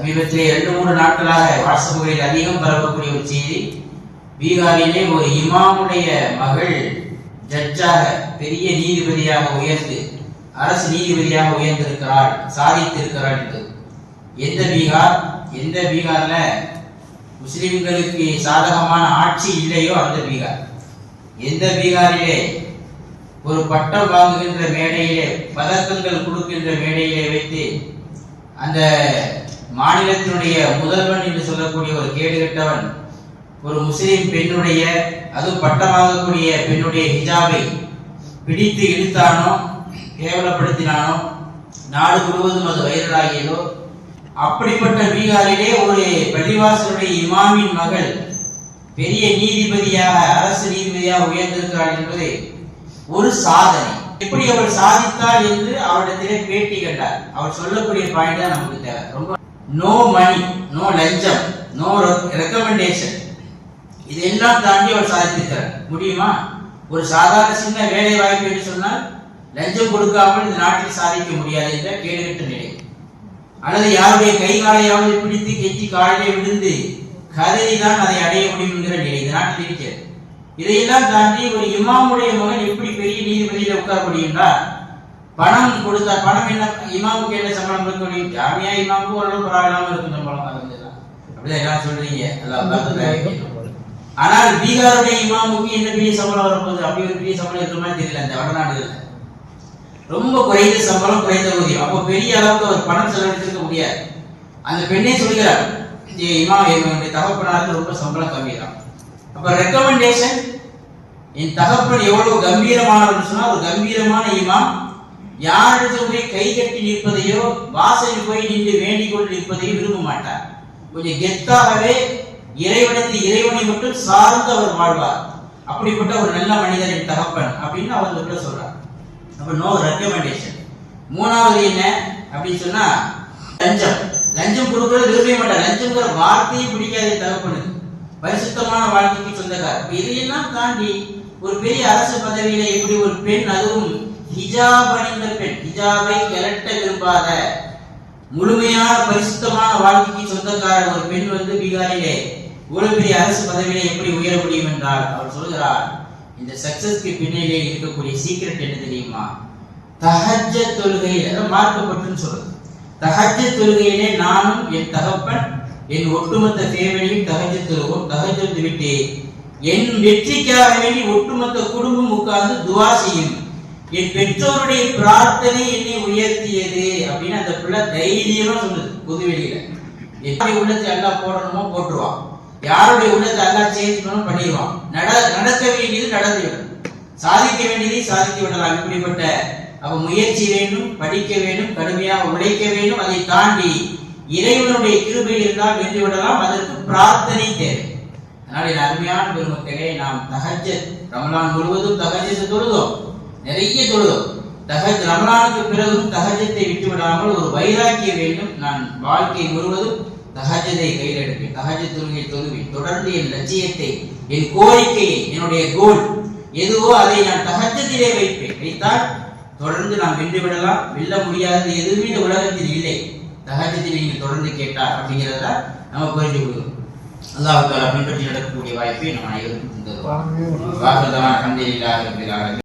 சமீபத்திலே 2-3 நாட்களாக வாட்ஸ்அப்புகளில் அதிகம் பரவக்கூடிய ஒரு செய்தி, பீகாரிலே ஒரு இமாமுடைய மகள் ஜட்ஜாக பெரிய நீதிபதியாக உயர்ந்து அரசு நீதிபதியாக உயர்ந்திருக்கிறாள், சாதித்திருக்கிறாள் என்பது. எந்த பீகார்ல முஸ்லிம்களுக்கு சாதகமான ஆட்சி இல்லையோ அந்த பீகார். எந்த பீகாரிலே ஒரு பட்டம் வாங்குகின்ற மேடையிலே, பதக்கங்கள் கொடுக்கின்ற மேடையிலே வைத்து அந்த மாநிலத்தினுடைய முதல்வன் என்று சொல்லக்கூடிய ஒரு கேடுகட்டவன் ஒரு முஸ்லிம் பெண்ணுடைய, அதுவும் பட்டம் வாங்கக்கூடிய பெண்ணுடைய ஹிஜாபை பிடித்து இழுத்தானோ, கேவலப்படுத்தினானோ, நாடு முழுவதும் அது வைரலாகியதோ, அப்படிப்பட்ட பீகாரிலே ஒரு பள்ளிவாசலுடைய இமாமின் மகள் பெரிய நீதிபதியாக, அரசு நீதிபதியாக உயர்ந்திருக்கிறாள் என்பது ஒரு சாதனை. எப்படி அவள் சாதித்தாள் என்று அவரிடத்திலே பேட்டி கண்டார். அவர் சொல்லக்கூடிய பாயிண்ட் தான் நமக்கு தேவை. ரொம்ப நோ மணி, நோ லஞ்சம், நோ ரெக்கமெண்டேஷன், இதெல்லாம் தாண்டி அவள் சாதித்திருக்கிறார். முடியுமா? ஒரு சாதாரண சின்ன வேலை வாய்ப்பு என்று சொன்னால் லஞ்சம் கொடுக்காமல் இந்த நாட்டில் சாதிக்க முடியாது என்ற கேடுகட்ட நிலை. அல்லது யாருடைய கை காலையாவது பிடித்து கெட்டி காலிலே விழுந்து கதறிதான் அதை அடைய முடியும் என்கிற நிலை இந்த நாட்டில் இருக்கிறது. இதையெல்லாம் தாண்டி ஒரு இமாமுடைய மகன் எப்படி பெரிய நீதிபதியில உட்கார முடியும்னா, பணம் கொடுத்தா, பணம் என்ன, இமாமுக்கு என்ன சம்பளம் கொடுக்க முடியும்? ஜாமியா இமாமுக்கு ஓரளவு பரவாயில்லாம இருக்கும் சம்பளம், அப்படிதான் எல்லாம் சொல்றீங்க. ஆனால் பீகாருடைய இமாமுக்கு என்ன பெரிய சம்பளம் வரப்போகுது? அப்படி ஒரு பெரிய சம்பளம் இருக்கிற மாதிரி தெரியல. அந்த வடநாடுகள்ல ரொம்ப குறைந்த சம்பளம், குறைந்த ஊதியம். அப்போ பெரிய அளவுக்கு அவர் பணம் செலவழித்திருக்க முடியாது. அந்த பெண்ணே சொல்கிறார், இமாம் என்னுடைய தகப்பனாருக்கு ரொம்ப சம்பளம் கம்மி தான். அப்ப ரெக்கமெண்டேஷன், என் தகப்பன் எவ்வளவு கம்பீரமானவர் சொன்னா, ஒரு கம்பீரமான இமாம் யாரிடத்தில் போய் கை கட்டி நிற்பதையோ, வாசலில் போய் நின்று வேண்டிக் கொண்டு நிற்பதையோ விரும்ப மாட்டார். கொஞ்சம் கெத்தாகவே இறைவனை மட்டும் சார்ந்து அவர் வாழ்வார். அப்படிப்பட்ட ஒரு நல்ல மனிதர் என் தகப்பன் அப்படின்னு அவர் சொல்றார். அப்ப நோ ரெக்கமெண்டேஷன். மூணாவது என்ன அப்படின்னு சொன்னா, லஞ்சம் கொடுக்கறது விரும்ப மாட்டார். லஞ்சம்ங்கிற வார்த்தையை பிடிக்காத தகப்பனுக்கு, பரிசுத்தமான வாழ்க்கைக்கு சொந்தக்காரர். இதையெல்லாம் தாண்டி ஒரு பெரிய அரசு பதவியில எப்படி ஒரு பெண், அதுவும் ஹிஜாப் அணிந்த பெண், ஹிஜாபை கலட்ட விரும்பாத முழுமையான பரிசுத்தமான வாழ்க்கைக்கு சொந்தக்காரர் ஒரு பெண் பீகாரிலே ஒரு பெரிய அரசு பதவியிலே எப்படி உயர முடியும் என்றால், அவர் சொல்கிறார், இந்த சக்சஸ்க்கு பின்னிலே இருக்கக்கூடிய சீக்ரெட் என்ன தெரியுமா? தஹஜ்ஜத் தொழுகையில மார்க்கப்பட்டுன்னு சொல்றது. தஹஜ்ஜத் தொழுகையிலே நானும் என் தகப்பன் என் ஒட்டுமொத்த ஃபேமிலியும் தஹஜ்ஜத் தொழுவோம். தஹஜ்ஜத் விட்டு என் வெற்றிக்காக வேண்டி ஒட்டுமொத்த குடும்பம் உட்கார்ந்து துஆ செய்யும். என் பெற்றோருடைய பிரார்த்தனை என்னை உயர்த்தியது அப்படின்னு அந்த பிள்ளை தைரியமா சொல்லுது. பொதுவெளியில யாருடைய உள்ளத்தை அல்லாஹ் போடணுமோ போட்டுருவான், யாருடைய உள்ளத்தை அல்லாஹ் சேஞ்ச் பண்ணணும் பண்ணிடுவான். நடக்க வேண்டியது நடந்துவிடும், சாதிக்க வேண்டியதை சாதித்து விடலாம். இப்படிப்பட்ட அப்ப முயற்சி வேண்டும், படிக்க வேண்டும், கடுமையாக உழைக்க வேண்டும். அதை தாண்டி இறைவனுடைய கிருபை இருந்தால் வென்று விடலாம். அதற்கு பிரார்த்தனை தேவை. அதனால என் அருமையான பெருமக்களே, நாம் தஹஜ்ஜத் ரமலான் முழுவதும் தஹஜ்ஜத் தொழுதோம், நிறைய தொழுதோம். ரமலானுக்கு பிறகும் தஹஜ்ஜத்தை விட்டுவிடாமல் ஒரு வைராக்கியம் வேண்டும். நான் வாழ்க்கை முழுவதும் தஹஜ்ஜத்தை கையில் எடுப்பேன், தஹஜ்ஜத் தொழுகை தொழுவேன். தொடர்ந்து என் லட்சியத்தை, என் கோரிக்கையை, என்னுடைய கோல் எதுவோ அதை நான் தஹஜ்ஜத்திலே வைத்தால் தொடர்ந்து நாம் வென்று விடலாம். வெல்ல முடியாதது எதுவுமே இந்த உலகத்தில் இல்லை. தஹஜ்ஜத்தில் நீங்கள் தொடர்ந்து கேட்டார் அப்படிங்கிறத நம்ம புரிஞ்சு கொடுக்கணும். அல்லாஹ் தஆலா பின்பற்றி நடக்கக்கூடிய வாய்ப்பை நம்ம அனைவருக்கும் தருவார்.